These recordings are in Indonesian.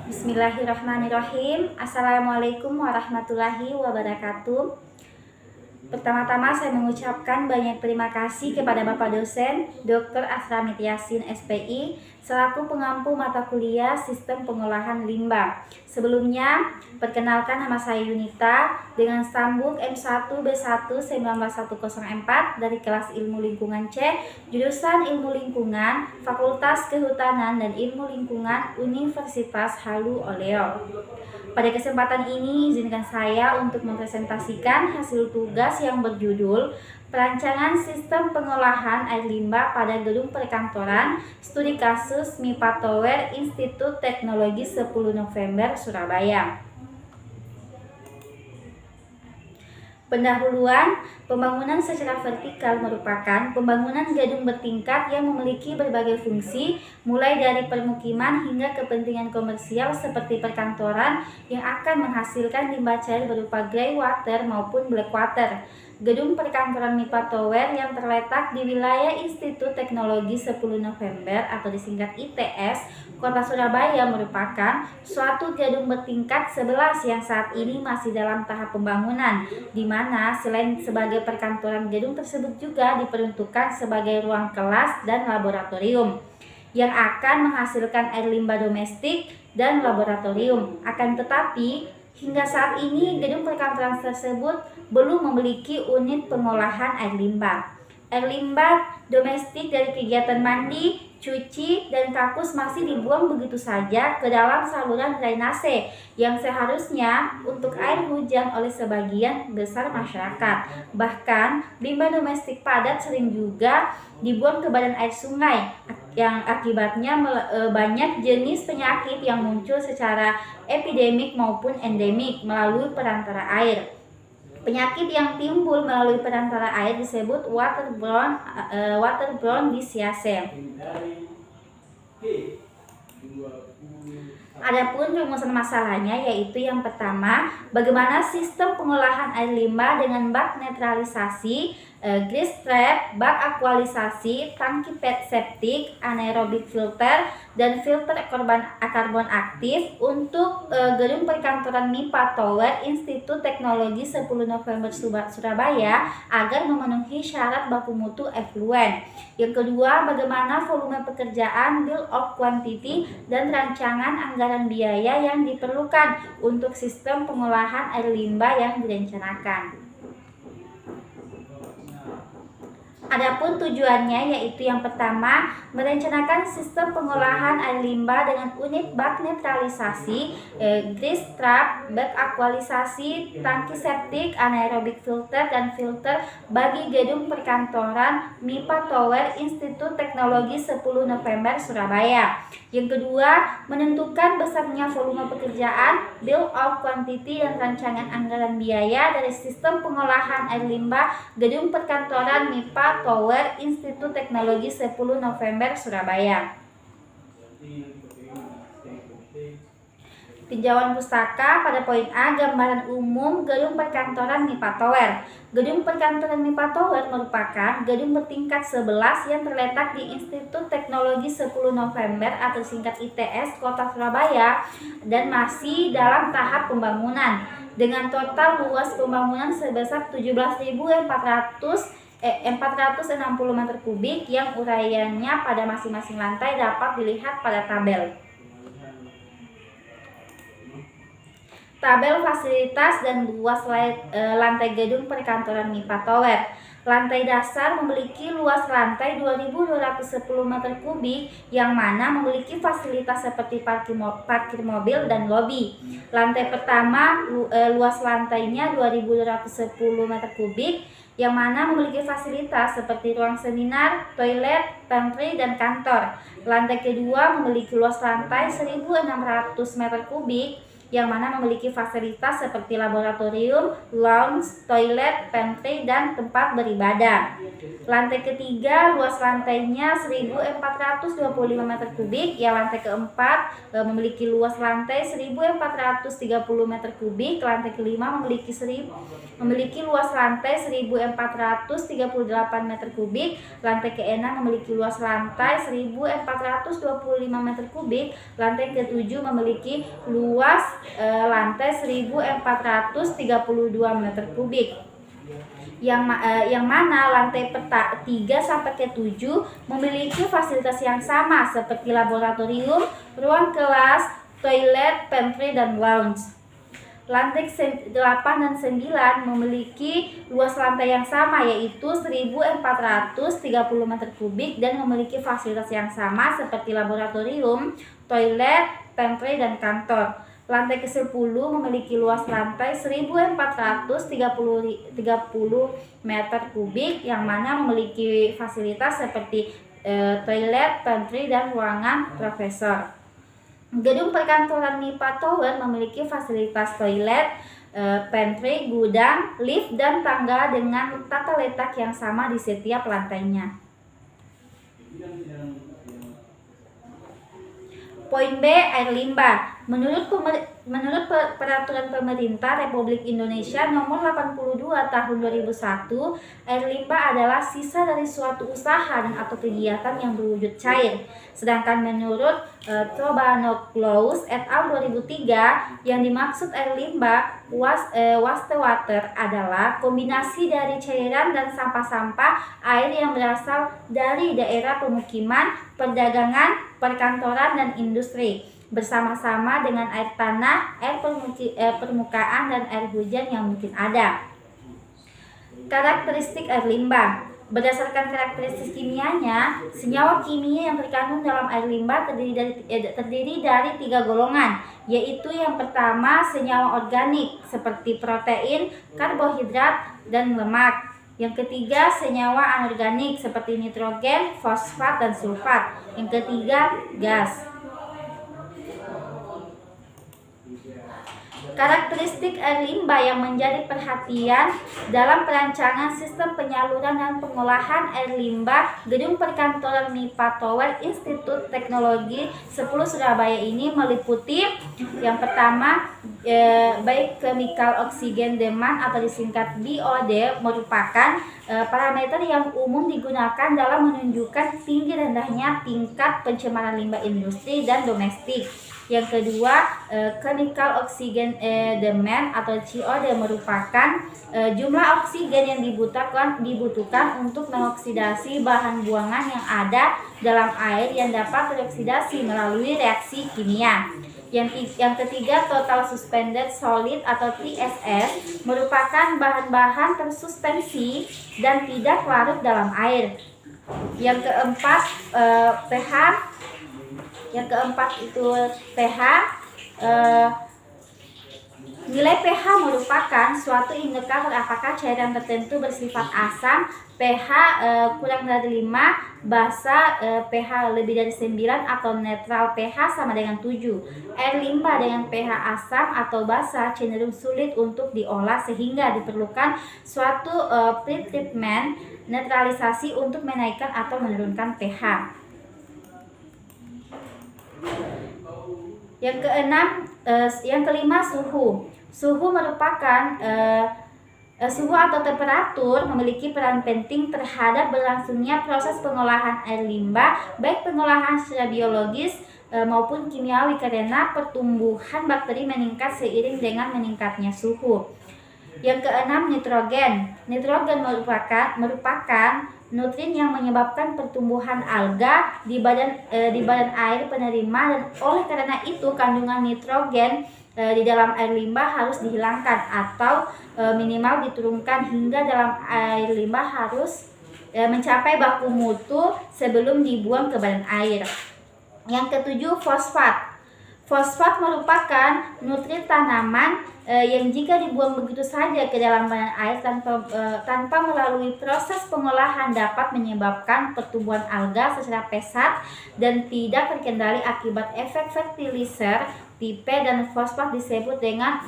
Bismillahirrahmanirrahim. Assalamualaikum warahmatullahi wabarakatuh. Pertama-tama saya mengucapkan banyak terima kasih kepada Bapak dosen Dr. Asramit Yasin SPI selaku pengampu mata kuliah Sistem Pengolahan Limbah. Sebelumnya, perkenalkan nama saya Yunita dengan stambuk M1B1 19104 dari kelas Ilmu Lingkungan C, jurusan Ilmu Lingkungan, Fakultas Kehutanan dan Ilmu Lingkungan Universitas Halu Oleo. Pada kesempatan ini, izinkan saya untuk mempresentasikan hasil tugas yang berjudul Perancangan Sistem Pengolahan Air Limbah pada Gedung Perkantoran, Studi Kasus MIPA Tower Institut Teknologi 10 November, Surabaya. Pendahuluan, pembangunan secara vertikal merupakan pembangunan gedung bertingkat yang memiliki berbagai fungsi, mulai dari permukiman hingga kepentingan komersial seperti perkantoran yang akan menghasilkan limbah cair berupa grey water maupun black water. Gedung Perkantoran MIPA Tower yang terletak di wilayah Institut Teknologi 10 November atau disingkat ITS, Kota Surabaya merupakan suatu gedung bertingkat 11 yang saat ini masih dalam tahap pembangunan, di mana selain sebagai perkantoran, gedung tersebut juga diperuntukkan sebagai ruang kelas dan laboratorium yang akan menghasilkan air limbah domestik dan laboratorium. Akan tetapi, hingga saat ini gedung perkantoran tersebut belum memiliki unit pengolahan air limbah. Air limbah domestik dari kegiatan mandi, cuci, dan kakus masih dibuang begitu saja ke dalam saluran drainase yang seharusnya untuk air hujan oleh sebagian besar masyarakat. Bahkan, limbah domestik padat sering juga dibuang ke badan air sungai yang akibatnya banyak jenis penyakit yang muncul secara epidemik maupun endemik melalui perantara air. Penyakit yang timbul melalui perantara air disebut waterborne disease. Adapun rumusan masalahnya yaitu yang pertama, bagaimana sistem pengolahan air limbah dengan bak netralisasi, grease trap, bak akualisasi, tangki PET septic, anaerobic filter, dan filter karbon aktif untuk gedung perkantoran MIPA Tower Institut Teknologi 10 November Surabaya agar memenuhi syarat baku mutu effluent. Yang kedua, bagaimana volume pekerjaan, bill of quantity, dan rancangan anggaran biaya yang diperlukan untuk sistem pengolahan air limbah yang direncanakan. Adapun tujuannya yaitu yang pertama, merencanakan sistem pengolahan air limbah dengan unit bak netralisasi, grease trap, bak akualisasi, tangki septik, anaerobic filter, dan filter bagi gedung perkantoran MIPA Tower Institut Teknologi 10 November Surabaya. Yang kedua, menentukan besarnya volume pekerjaan, bill of quantity, dan rancangan anggaran biaya dari sistem pengolahan air limbah gedung perkantoran MIPA Tower Institut Teknologi 10 November Surabaya. Tinjauan pustaka pada poin A, gambaran umum gedung perkantoran MIPA Tower. Gedung perkantoran MIPA Tower merupakan gedung bertingkat 11 yang terletak di Institut Teknologi 10 November atau singkat ITS Kota Surabaya dan masih dalam tahap pembangunan dengan total luas pembangunan sebesar 17.460 meter kubik yang uraiannya pada masing-masing lantai dapat dilihat pada tabel. Tabel fasilitas dan luas lantai gedung perkantoran MIPA Tower. Lantai dasar memiliki luas lantai 2.210 meter kubik yang mana memiliki fasilitas seperti parkir mobil dan lobi. Lantai pertama luas lantainya 2.210 meter kubik yang mana memiliki fasilitas seperti ruang seminar, toilet, pantry, dan kantor. Lantai kedua memiliki luas lantai 1.600 meter kubik yang mana memiliki fasilitas seperti laboratorium, lounge, toilet, pantry, dan tempat beribadah. Lantai ketiga luas lantainya 1425 meter kubik. Yang lantai keempat memiliki luas lantai 1430 meter kubik. Lantai kelima memiliki luas lantai 1438 meter kubik. Lantai keenam memiliki luas lantai 1425 meter kubik. Lantai ketujuh memiliki luas lantai 1432 meter kubik. Yang mana lantai 3 sampai ke 7 memiliki fasilitas yang sama seperti laboratorium, ruang kelas, toilet, pantry, dan lounge. Lantai 8 dan 9 memiliki luas lantai yang sama yaitu 1430 meter kubik dan memiliki fasilitas yang sama seperti laboratorium, toilet, pantry, dan kantor. Lantai ke-10 memiliki luas lantai 1430 meter kubik yang mana memiliki fasilitas seperti toilet, pantry, dan ruangan profesor. Gedung perkantoran MIPA Tower memiliki fasilitas toilet, pantry, gudang, lift, dan tangga dengan tata letak yang sama di setiap lantainya. Poin B, air limbah. Menurut Peraturan Pemerintah Republik Indonesia Nomor 82 Tahun 2001, air limbah adalah sisa dari suatu usaha dan atau kegiatan yang berwujud cair. Sedangkan menurut Trobanoglou's et al. 2003, yang dimaksud air limbah wastewater adalah kombinasi dari cairan dan sampah-sampah air yang berasal dari daerah pemukiman, perdagangan, perkantoran, dan industri bersama-sama dengan air tanah, air permukaan, dan air hujan yang mungkin ada. Karakteristik air limbah. Berdasarkan karakteristik kimianya, senyawa kimia yang terkandung dalam air limbah terdiri dari 3 golongan, yaitu yang pertama senyawa organik seperti protein, karbohidrat, dan lemak. Yang ketiga senyawa anorganik seperti nitrogen, fosfat, dan sulfat. Yang ketiga gas. Karakteristik air limbah yang menjadi perhatian dalam perancangan sistem penyaluran dan pengolahan air limbah Gedung Perkantoran MIPA Tower Institut Teknologi 10 Surabaya ini meliputi yang pertama Biochemical Oxygen Demand atau disingkat BOD merupakan parameter yang umum digunakan dalam menunjukkan tinggi rendahnya tingkat pencemaran limbah industri dan domestik. Yang kedua, chemical oxygen demand atau COD merupakan jumlah oksigen yang dibutuhkan untuk mengoksidasi bahan buangan yang ada dalam air yang dapat teroksidasi melalui reaksi kimia. Yang ketiga, total suspended solid atau TSS merupakan bahan-bahan tersuspensi dan tidak larut dalam air. Yang keempat, pH. Yang keempat itu pH. Nilai pH merupakan suatu indikator apakah cairan tertentu bersifat asam, pH kurang dari 5, basa pH lebih dari 9, atau netral pH sama dengan 7. Air limbah dengan pH asam atau basa cenderung sulit untuk diolah sehingga diperlukan suatu pretreatment netralisasi untuk menaikkan atau menurunkan pH. Yang kelima, suhu. Suhu merupakan suhu atau temperatur memiliki peran penting terhadap berlangsungnya proses pengolahan air limbah, baik pengolahan secara biologis maupun kimiawi karena pertumbuhan bakteri meningkat seiring dengan meningkatnya suhu. Yang keenam, nitrogen. Nitrogen merupakan nutrin yang menyebabkan pertumbuhan alga di badan air penerima, dan oleh karena itu kandungan nitrogen di dalam air limbah harus dihilangkan atau minimal diturunkan hingga dalam air limbah harus mencapai baku mutu sebelum dibuang ke badan air. Yang ketujuh, fosfat. Fosfat merupakan nutrit tanaman yang jika dibuang begitu saja ke dalam badan air tanpa melalui proses pengolahan dapat menyebabkan pertumbuhan alga secara pesat dan tidak terkendali akibat efek fertilizer tipe dan fosfat disebut dengan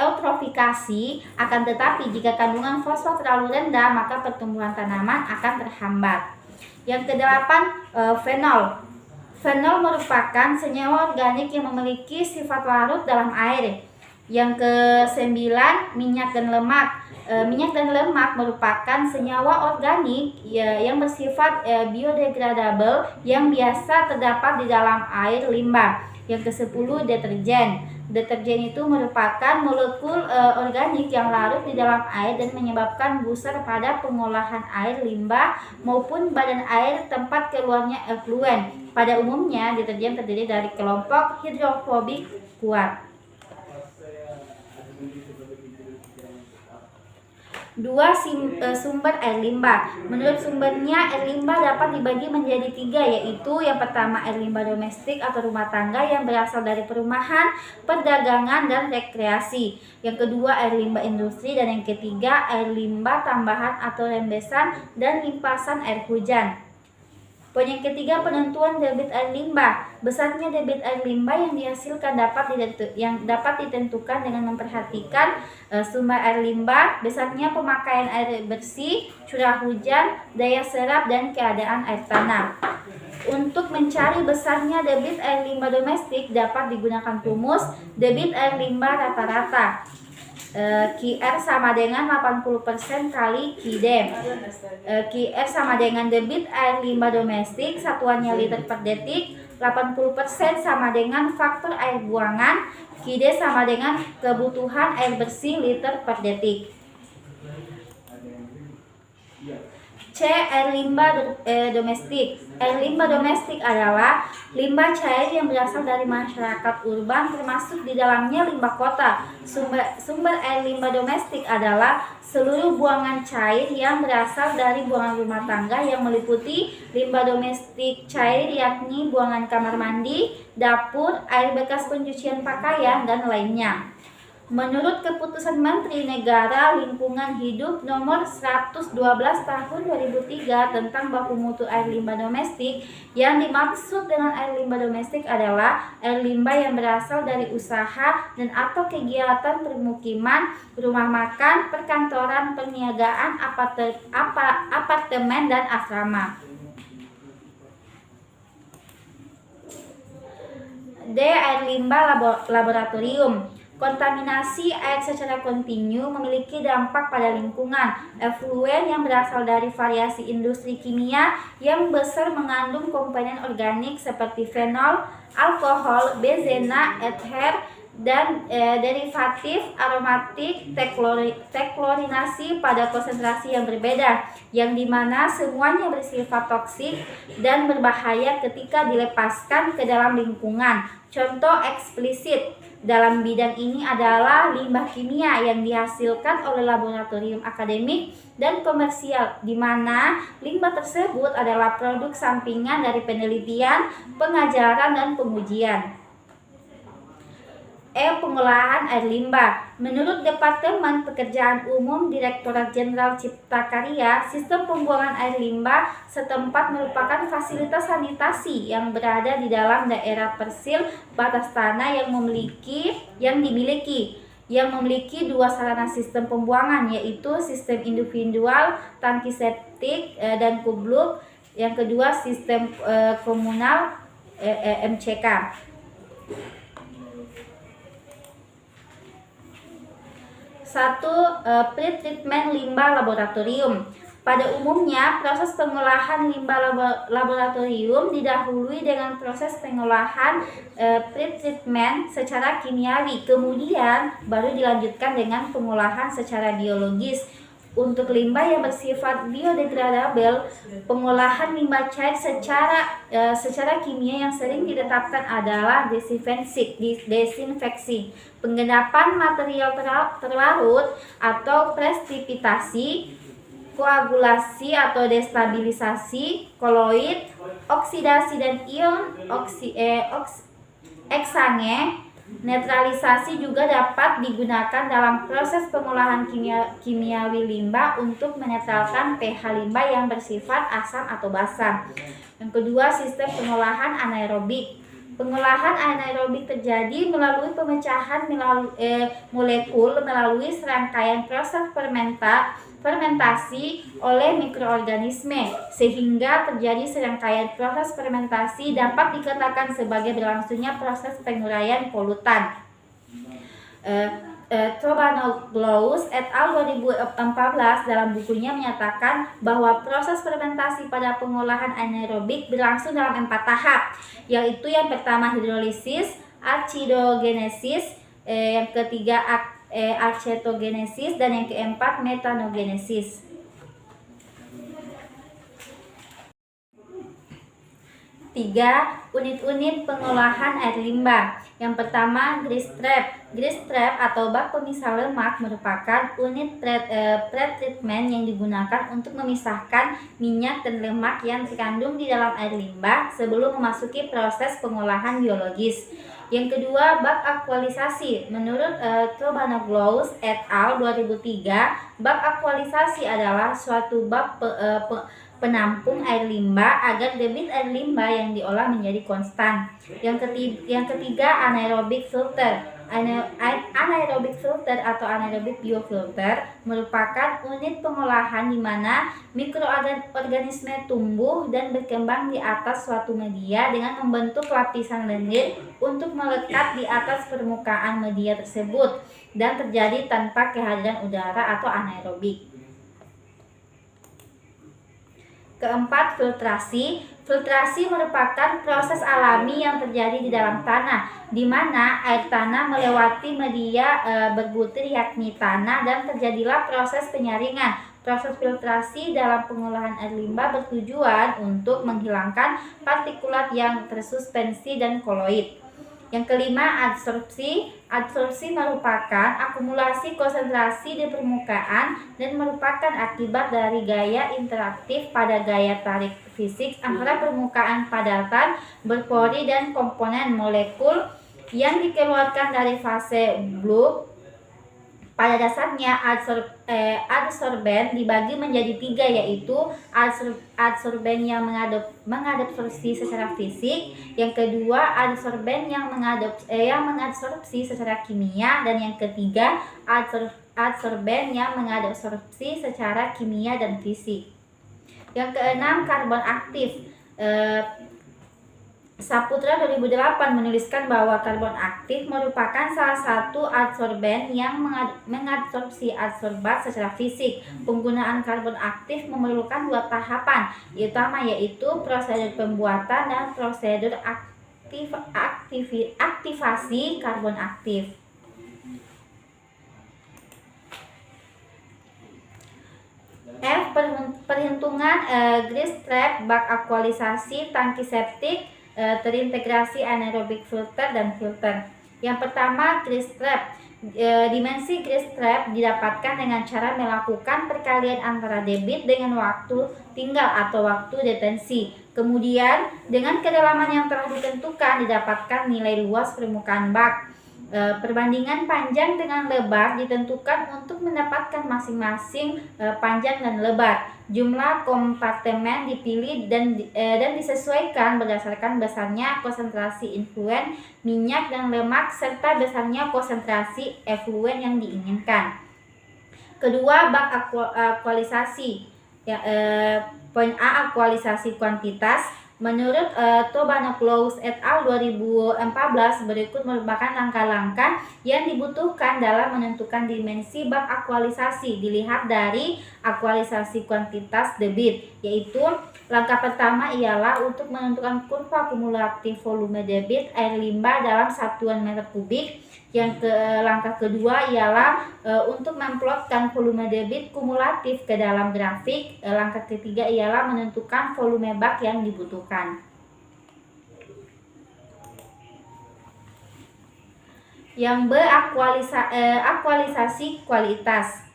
eutrofikasi. Akan tetapi jika kandungan fosfat terlalu rendah maka pertumbuhan tanaman akan terhambat. Yang kedelapan, fenol. Fenol merupakan senyawa organik yang memiliki sifat larut dalam air. Yang kesembilan, minyak dan lemak. Minyak dan lemak merupakan senyawa organik yang bersifat biodegradable yang biasa terdapat di dalam air limbah. Yang kesepuluh, deterjen. Deterjen itu merupakan molekul organik yang larut di dalam air dan menyebabkan gusar pada pengolahan air limbah maupun badan air tempat keluarnya efluen. Pada umumnya, deterjen terdiri dari kelompok hidrofobik kuat. 2. Sumber air limbah. Menurut sumbernya, air limbah dapat dibagi menjadi 3, yaitu yang pertama air limbah domestik atau rumah tangga yang berasal dari perumahan, perdagangan, dan rekreasi. Yang kedua air limbah industri, dan yang ketiga air limbah tambahan atau rembesan dan limpasan air hujan. Poin yang ketiga, penentuan debit air limbah. Besarnya debit air limbah yang dihasilkan dapat ditentukan dengan memperhatikan sumber air limbah, besarnya pemakaian air bersih, curah hujan, daya serap, dan keadaan air tanah. Untuk mencari besarnya debit air limbah domestik dapat digunakan rumus debit air limbah rata-rata. QR sama dengan 80% kali QDEM. QR sama dengan debit air limbah domestik, satuannya liter per detik, 80% sama dengan faktor air buangan, QD sama dengan kebutuhan air bersih liter per detik. C. Air limbah domestik. Air limbah domestik adalah limbah cair yang berasal dari masyarakat urban, termasuk di dalamnya limbah kota. Sumber air limbah domestik adalah seluruh buangan cair yang berasal dari buangan rumah tangga yang meliputi limbah domestik cair, yakni buangan kamar mandi, dapur, air bekas pencucian pakaian, dan lainnya. Menurut Keputusan Menteri Negara Lingkungan Hidup Nomor 112 Tahun 2003 tentang Baku Mutu Air Limbah Domestik, yang dimaksud dengan air limbah domestik adalah air limbah yang berasal dari usaha dan atau kegiatan permukiman, rumah makan, perkantoran, perniagaan, apartemen, dan asrama. D. Air limbah laboratorium. Kontaminasi air secara kontinu memiliki dampak pada lingkungan. Efluen yang berasal dari variasi industri kimia yang besar mengandung komponen organik seperti fenol, alkohol, benzena, ether, dan derivatif aromatik teklorinasi pada konsentrasi yang berbeda, yang dimana semuanya bersifat toksik dan berbahaya ketika dilepaskan ke dalam lingkungan. Contoh eksplisit dalam bidang ini adalah limbah kimia yang dihasilkan oleh laboratorium akademik dan komersial, di mana limbah tersebut adalah produk sampingan dari penelitian, pengajaran, dan pengujian. Pengolahan air limbah. Menurut Departemen Pekerjaan Umum Direktorat Jenderal Cipta Karya, sistem pembuangan air limbah setempat merupakan fasilitas sanitasi yang berada di dalam daerah persil batas tanah yang dimiliki dua sarana sistem pembuangan, yaitu sistem individual tangki septik dan kubluk. Yang kedua sistem komunal MCK. 1. Pretreatment limbah laboratorium. Pada umumnya, proses pengolahan limbah laboratorium didahului dengan proses pengolahan pretreatment secara kimiawi, kemudian baru dilanjutkan dengan pengolahan secara biologis. Untuk limbah yang bersifat biodegradable, pengolahan limbah cair secara kimia yang sering ditetapkan adalah desinfeksi, penggendapan material terlarut atau presipitasi, koagulasi atau destabilisasi, koloid, oksidasi dan Eksange netralisasi juga dapat digunakan dalam proses pengolahan kimiawi limbah untuk menetralkan pH limbah yang bersifat asam atau basam. Yang kedua, sistem pengolahan anaerobik. Pengolahan anaerobik terjadi melalui pemecahan molekul melalui serangkaian proses fermentasi oleh mikroorganisme, sehingga terjadi serangkaian proses fermentasi dapat dikatakan sebagai berlangsungnya proses penguraian polutan. Trobanoglou's et al. 2014 dalam bukunya menyatakan bahwa proses fermentasi pada pengolahan anaerobik berlangsung dalam 4 tahap, yaitu yang pertama hidrolisis, acidogenesis, yang ketiga acetogenesis, dan yang keempat metanogenesis. Tiga, unit-unit pengolahan air limbah. Yang pertama, grease trap. Grease trap atau bak pemisah lemak merupakan unit pretreatment yang digunakan untuk memisahkan minyak dan lemak yang terkandung di dalam air limbah sebelum memasuki proses pengolahan biologis. Yang kedua, bak akualisasi. Menurut Trobanoglou's et al. 2003, bak akualisasi adalah suatu bak penampung air limbah agar debit air limbah yang diolah menjadi konstan. Yang ketiga, anaerobic filter. Anaerobic filter atau anaerobic biofilter merupakan unit pengolahan di mana mikroorganisme tumbuh dan berkembang di atas suatu media dengan membentuk lapisan lendir untuk melekat di atas permukaan media tersebut dan terjadi tanpa kehadiran udara atau anaerobik. Keempat, filtrasi. Filtrasi merupakan proses alami yang terjadi di dalam tanah, di mana air tanah melewati media berbutir yakni tanah dan terjadilah proses penyaringan. Proses filtrasi dalam pengolahan air limbah bertujuan untuk menghilangkan partikulat yang tersuspensi dan koloid. Yang kelima, adsorpsi. Adsorpsi merupakan akumulasi konsentrasi di permukaan dan merupakan akibat dari gaya interaktif pada gaya tarik fisik antara permukaan padatan, berpori, dan komponen molekul yang dikeluarkan dari fase Bloom. Pada dasarnya, adsorben dibagi menjadi 3, yaitu adsorben yang mengadsorpsi secara fisik, yang kedua adsorben yang mengadsorpsi secara kimia, dan yang ketiga adsorben yang mengadsorpsi secara kimia dan fisik. Yang keenam, karbon aktif. Saputra 2008 menuliskan bahwa karbon aktif merupakan salah satu adsorben yang mengadsorpsi adsorbat secara fisik. Penggunaan karbon aktif memerlukan 2 tahapan, utama yaitu prosedur pembuatan dan prosedur aktivasi karbon aktif. F. Perhitungan grease trap, bak akualisasi, tangki septik, terintegrasi anaerobic filter dan filter. Yang pertama, grease trap. Dimensi grease trap didapatkan dengan cara melakukan perkalian antara debit dengan waktu tinggal atau waktu detensi. Kemudian dengan kedalaman yang telah ditentukan didapatkan nilai luas permukaan bak. Perbandingan panjang dengan lebar ditentukan untuk mendapatkan masing-masing panjang dan lebar. Jumlah kompartemen dipilih dan disesuaikan berdasarkan besarnya konsentrasi influen minyak dan lemak serta besarnya konsentrasi efluen yang diinginkan. Kedua, bak akualisasi. Poin A, akualisasi kuantitas. Menurut Trobanoglou's et al. 2014, berikut merupakan langkah-langkah yang dibutuhkan dalam menentukan dimensi bak akualisasi. Dilihat dari akualisasi kuantitas debit, yaitu langkah pertama ialah untuk menentukan kurva kumulatif volume debit air limbah dalam satuan meter kubik. Langkah kedua ialah untuk memplotkan volume debit kumulatif ke dalam grafik. Langkah ketiga ialah menentukan volume bak yang dibutuhkan. Yang B, akualisasi kualitas.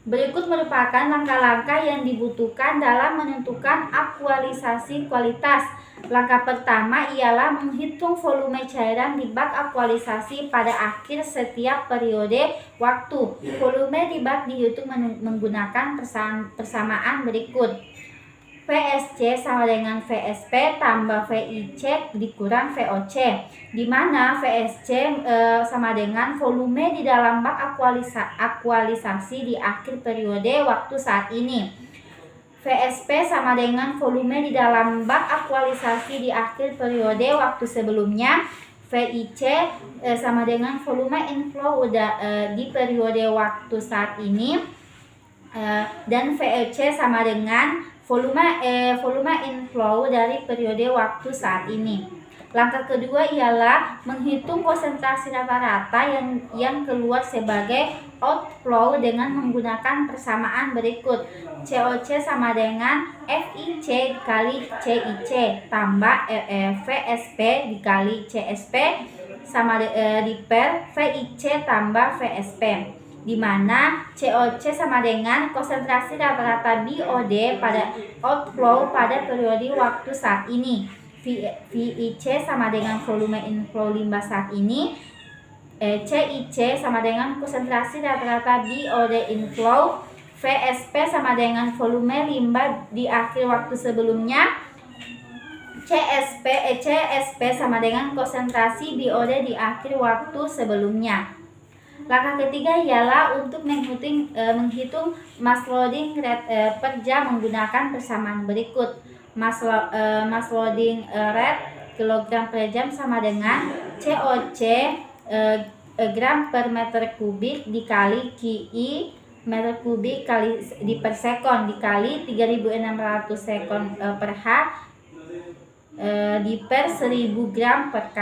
Berikut merupakan langkah-langkah yang dibutuhkan dalam menentukan akualisasi kualitas. Langkah pertama ialah menghitung volume cairan di bak akualisasi pada akhir setiap periode waktu. Volume di bak dihitung menggunakan persamaan berikut. VSC sama dengan VSP tambah VIC dikurang VOC, di mana VSC sama dengan volume di dalam bak akualisasi di akhir periode waktu saat ini. VSP sama dengan volume di dalam bak akualisasi di akhir periode waktu sebelumnya. VIC sama dengan volume inflow di periode waktu saat ini. Dan VOC sama dengan volume inflow dari periode waktu saat ini. Langkah kedua ialah menghitung konsentrasi rata-rata yang keluar sebagai outflow dengan menggunakan persamaan berikut. COC sama dengan FIC dikali CIC tambah VSP dikali CSP sama diper VIC tambah VSP, di mana COC sama dengan konsentrasi rata-rata BOD pada outflow pada periode waktu saat ini. VIC sama dengan volume inflow limbah saat ini. CIC sama dengan konsentrasi rata-rata BOD inflow. VSP sama dengan volume limbah di akhir waktu sebelumnya. CSP sama dengan konsentrasi BOD di akhir waktu sebelumnya. Langkah ketiga ialah untuk menghitung mass loading rate per jam menggunakan persamaan berikut. Mass loading rate kilogram per jam sama dengan COC gram per meter kubik dikali KI meter kubik kali di per sekon dikali 3600 sekon per H di per 1000 gram per K.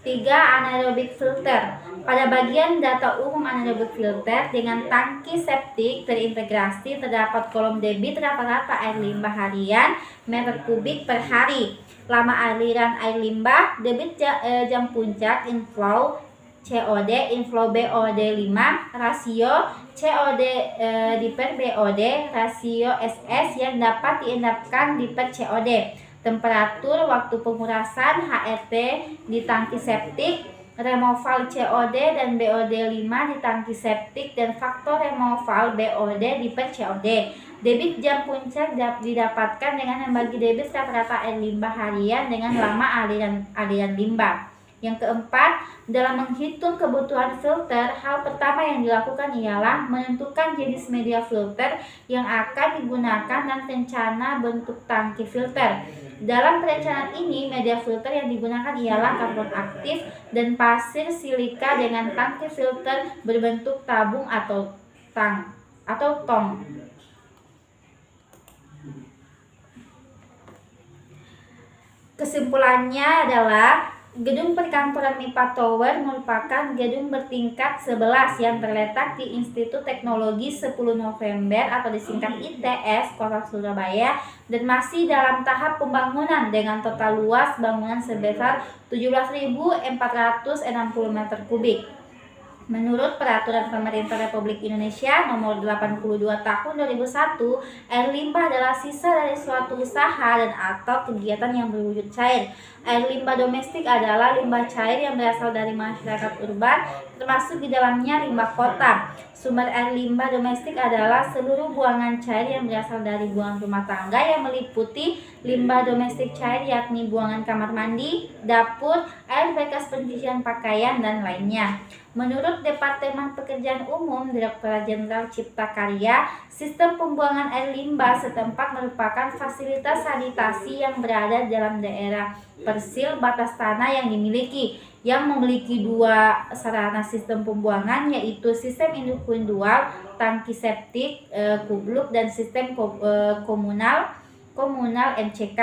Tiga, anaerobic filter. Pada bagian data umum anaerobic filter dengan tangki septik terintegrasi terdapat kolom debit rata-rata air limbah harian meter kubik per hari, lama aliran air limbah, debit jam puncak inflow COD, inflow BOD 5, rasio COD di per BOD, rasio SS yang dapat diendapkan di per COD, temperatur, waktu pengurasan HRT di tangki septik, removal COD dan BOD 5 di tangki septik dan faktor removal BOD di per COD. Debit jam puncak didapatkan dengan membagi debit rata-rata air limbah harian dengan lama aliran limbah. Yang keempat, dalam menghitung kebutuhan filter, hal pertama yang dilakukan ialah menentukan jenis media filter yang akan digunakan dan rencana bentuk tangki filter. Dalam perencanaan ini, media filter yang digunakan ialah karbon aktif dan pasir silika dengan tangki filter berbentuk tabung atau tong. Kesimpulannya adalah gedung perkantoran MIPA Tower merupakan gedung bertingkat 11 yang terletak di Institut Teknologi 10 November atau disingkat ITS Kota Surabaya dan masih dalam tahap pembangunan dengan total luas bangunan sebesar 17.460 meter kubik. Menurut Peraturan Pemerintah Republik Indonesia Nomor 82 Tahun 2001, air limbah adalah sisa dari suatu usaha dan atau kegiatan yang berwujud cair. Air limbah domestik adalah limbah cair yang berasal dari masyarakat urban, termasuk di dalamnya limbah kota. Sumber air limbah domestik adalah seluruh buangan cair yang berasal dari buangan rumah tangga yang meliputi limbah domestik cair yakni buangan kamar mandi, dapur, air bekas pencucian pakaian, dan lainnya. Menurut Departemen Pekerjaan Umum Direktorat Jenderal Cipta Karya, sistem pembuangan air limbah setempat merupakan fasilitas sanitasi yang berada dalam daerah persil batas tanah yang memiliki dua sarana sistem pembuangan, yaitu sistem individual tangki septik kubluk dan sistem komunal MCK.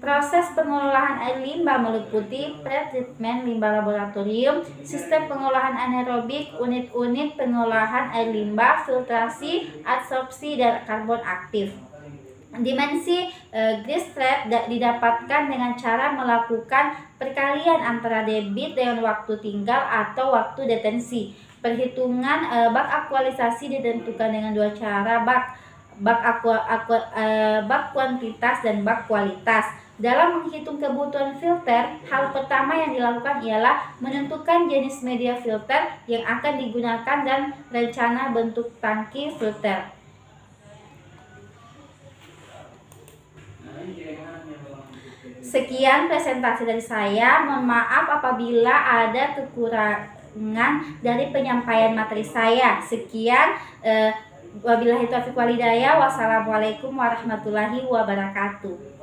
Proses pengelolaan air limbah meliputi pretreatment limbah laboratorium, sistem pengolahan anaerobik, unit-unit pengolahan air limbah, filtrasi, adsorpsi, dan karbon aktif. Dimensi grease trap didapatkan dengan cara melakukan perkalian antara debit dengan waktu tinggal atau waktu detensi. Perhitungan bak akualisasi ditentukan dengan dua cara. Bak bak kuantitas dan bak kualitas. Dalam menghitung kebutuhan filter, hal pertama yang dilakukan ialah menentukan jenis media filter yang akan digunakan dan rencana bentuk tangki filter. Sekian presentasi dari saya. Mohon maaf apabila ada kekurangan dari penyampaian materi saya. Sekian. Wabillahi taufiq wal hidayah. Wassalamualaikum warahmatullahi wabarakatuh.